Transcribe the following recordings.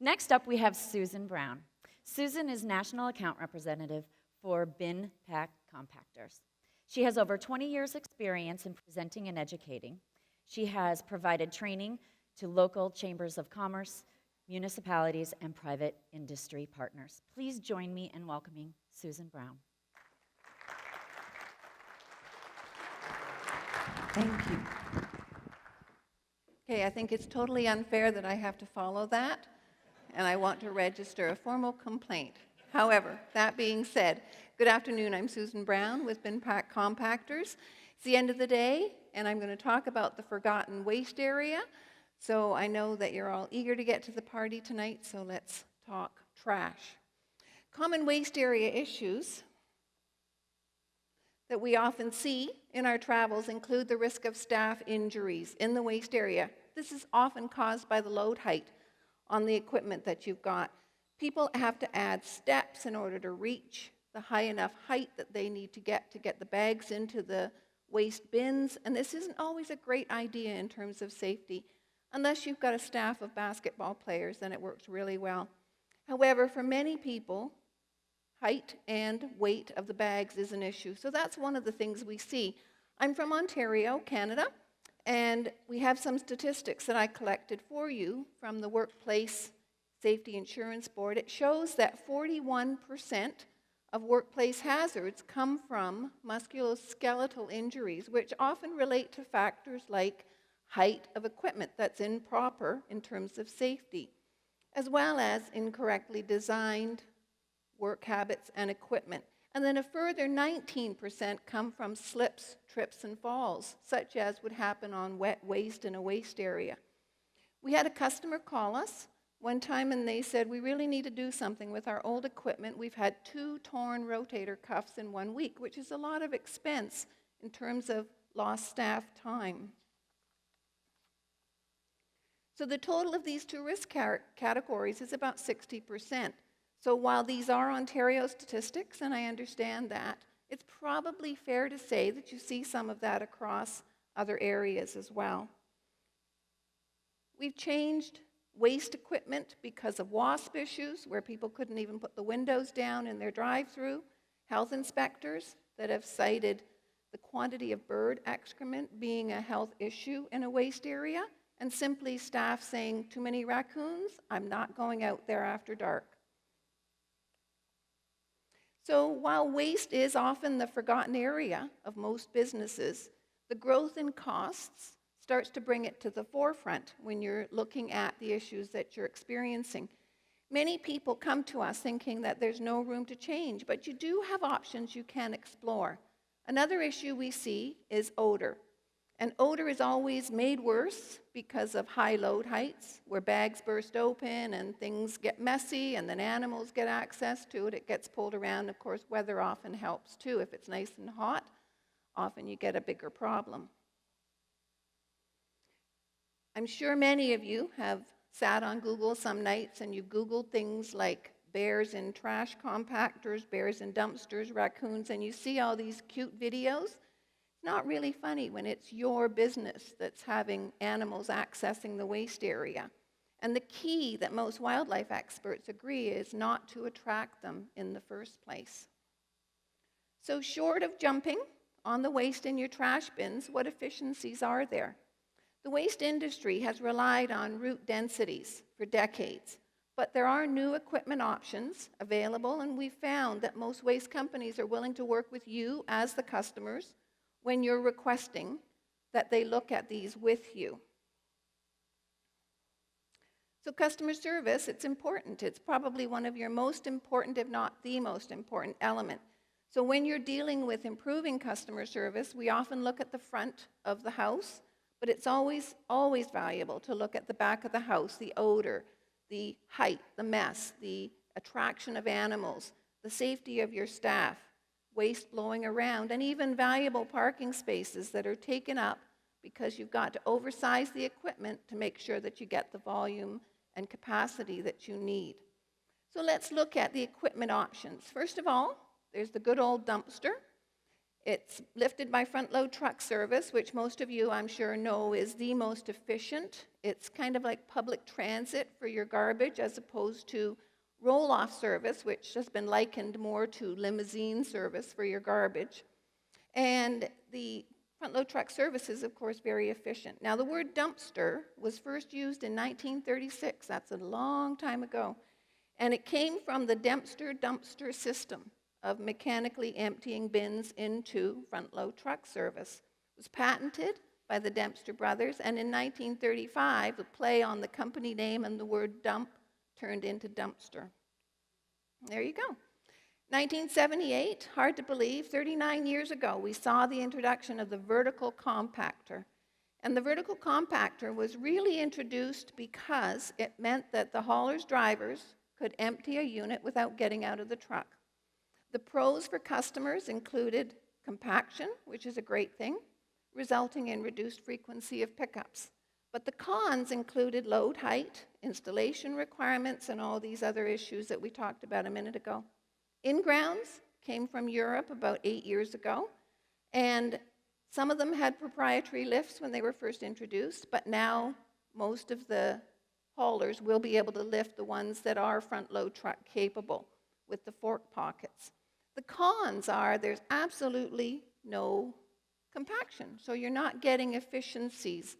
Next up, we have Susan Brown. Susan is National Account Representative for Bin Pack Compactors. She has over 20 years' experience in presenting and educating. She has provided training to local chambers of commerce, municipalities, and private industry partners. Please join me in welcoming Susan Brown. Thank you. Okay, I think it's totally unfair that I have to follow that, and I want to register a formal complaint. However, that being said, good afternoon. I'm Susan Brown with Bin Pack Compactors. It's the end of the day, and I'm going to talk about the forgotten waste area. So I know that you're all eager to get to the party tonight, so let's talk trash. Common waste area issues that we often see in our travels include the risk of staff injuries in the waste area. This is often caused by the load height on the equipment that you've got. People have to add steps in order to reach the high enough height that they need to get the bags into the waste bins, and this isn't always a great idea in terms of safety. Unless you've got a staff of basketball players, then it works really well. However, for many people, height and weight of the bags is an issue. So that's one of the things we see. I'm from Ontario, Canada, and we have some statistics that I collected for you from the Workplace Safety Insurance Board. It shows that 41% of workplace hazards come from musculoskeletal injuries, which often relate to factors like height of equipment that's improper in terms of safety, as well as incorrectly designed work habits and equipment. And then a further 19% come from slips, trips, and falls, such as would happen on wet waste in a waste area. We had a customer call us one time and they said, we really need to do something with our old equipment. We've had 2 torn rotator cuffs in 1 week, which is a lot of expense in terms of lost staff time. So the total of these 2 risk categories is about 60%. So while these are Ontario statistics, and I understand that, it's probably fair to say that you see some of that across other areas as well. We've changed waste equipment because of WASP issues, where people couldn't even put the windows down in their drive-through. Health inspectors that have cited the quantity of bird excrement being a health issue in a waste area, and simply staff saying, too many raccoons, I'm not going out there after dark. So while waste is often the forgotten area of most businesses, the growth in costs starts to bring it to the forefront when you're looking at the issues that you're experiencing. Many people come to us thinking that there's no room to change, but you do have options you can explore. Another issue we see is odor. And odor is always made worse because of high load heights, where bags burst open and things get messy and then animals get access to it. It gets pulled around. Of course, weather often helps too. If it's nice and hot, often you get a bigger problem. I'm sure many of you have sat on Google some nights and you Googled things like bears in trash compactors, bears in dumpsters, raccoons, and you see all these cute videos. Not really funny when it's your business that's having animals accessing the waste area. And the key that most wildlife experts agree is not to attract them in the first place. So short of jumping on the waste in your trash bins, what efficiencies are there? The waste industry has relied on route densities for decades, but there are new equipment options available, and we've found that most waste companies are willing to work with you as the customers when you're requesting that they look at these with you. So customer service, it's important. It's probably one of your most important, if not the most important element. So when you're dealing with improving customer service, we often look at the front of the house, but it's always valuable to look at the back of the house, the odor, the height, the mess, the attraction of animals, the safety of your staff, waste blowing around, and even valuable parking spaces that are taken up because you've got to oversize the equipment to make sure that you get the volume and capacity that you need. So let's look at the equipment options. First of all, there's the good old dumpster. It's lifted by front-load truck service, which most of you, I'm sure, know is the most efficient. It's kind of like public transit for your garbage as opposed to roll-off service, which has been likened more to limousine service for your garbage. And the front-load truck service is, of course, very efficient. Now, the word dumpster was first used in 1936. That's a long time ago. And it came from the Dempster-dumpster system of mechanically emptying bins into front-load truck service. It was patented by the Dempster brothers, and in 1935, the play on the company name and the word dump turned into dumpster. There you go. 1978, hard to believe, 39 years ago, we saw the introduction of the vertical compactor. And the vertical compactor was really introduced because it meant that the hauler's drivers could empty a unit without getting out of the truck. The pros for customers included compaction, which is a great thing, resulting in reduced frequency of pickups. But the cons included load height, installation requirements, and all these other issues that we talked about a minute ago. In-grounds came from Europe about 8 years ago, and some of them had proprietary lifts when they were first introduced, but now most of the haulers will be able to lift the ones that are front-load truck capable with the fork pockets. The cons are there's absolutely no compaction, so you're not getting efficiencies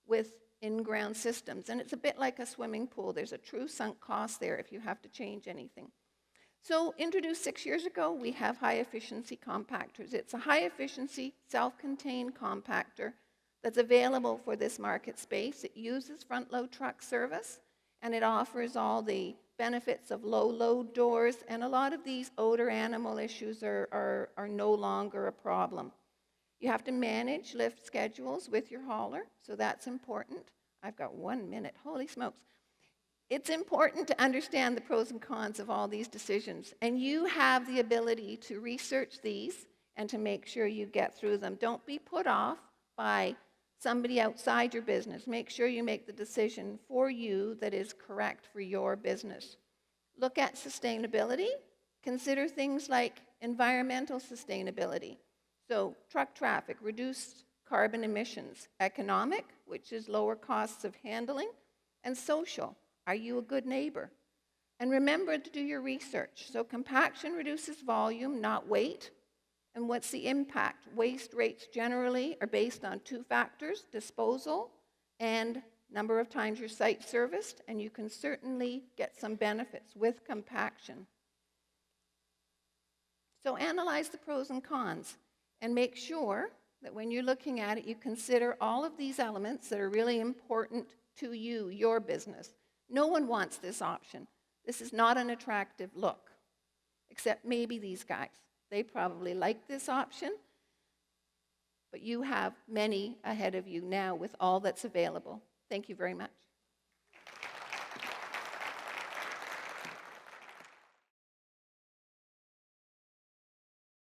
with in-ground systems, and it's a bit like a swimming pool. There's a true sunk cost there if you have to change anything. So introduced 6 years ago, we have high-efficiency compactors. It's a high-efficiency, self-contained compactor that's available for this market space. It uses front-load truck service, and it offers all the benefits of low-load doors, and a lot of these odor animal issues are no longer a problem. You have to manage lift schedules with your hauler, so that's important. I've got 1 minute, holy smokes. It's important to understand the pros and cons of all these decisions, and you have the ability to research these and to make sure you get through them. Don't be put off by somebody outside your business. Make sure you make the decision for you that is correct for your business. Look at sustainability. Consider things like environmental sustainability. So truck traffic, reduced carbon emissions. Economic, which is lower costs of handling. And social, are you a good neighbor? And remember to do your research. So compaction reduces volume, not weight. And what's the impact? Waste rates generally are based on 2 factors, disposal and number of times your site serviced, and you can certainly get some benefits with compaction. So analyze the pros and cons and make sure that when you're looking at it, you consider all of these elements that are really important to you, your business. No one wants this option. This is not an attractive look, except maybe these guys. They probably like this option, but you have many ahead of you now with all that's available. Thank you very much.